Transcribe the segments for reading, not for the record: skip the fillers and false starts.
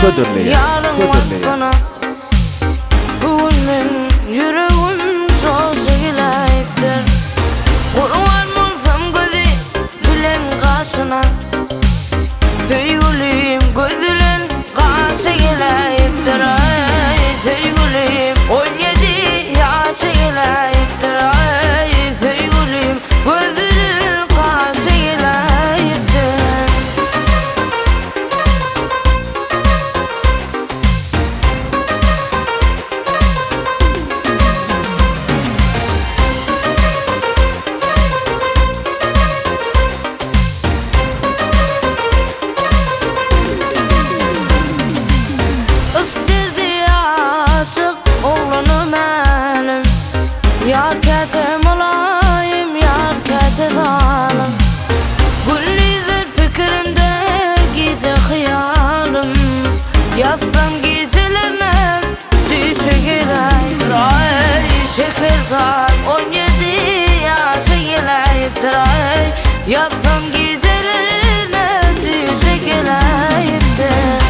Ködürleyen. yarın bana. Bugün men yüreğim çok sevileyiptir. Kurban olsam gözü bilen kaşına, sevgilim gözülen kaşı geleyiptir. Ay sevgilim 17 yaşı geleyiptir. Ay sevgilim gözülen kaşı geleyiptir. Yar ketem olayım, yar ketem alım. Gündüzler fikrimde gece hıyalım. Yatsam gecelerine düşe geleyiptir. Ay şekerzat 17 yaşa geleyiptir. Ay yatsam gecelerine düşe geleyiptir.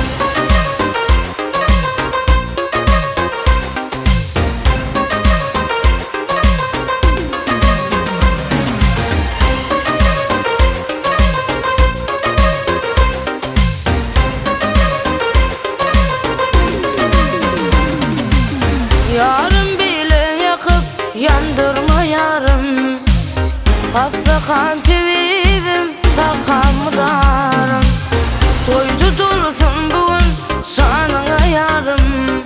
Yarım bile yakıp yandırma yarım. Hastakan tüvivim sakamı darım. Toy tutulsun bugün şanına yarım.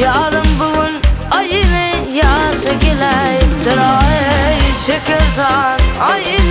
Yarım bugün ayını yaşa geleyiptir. Ay şekerzat ay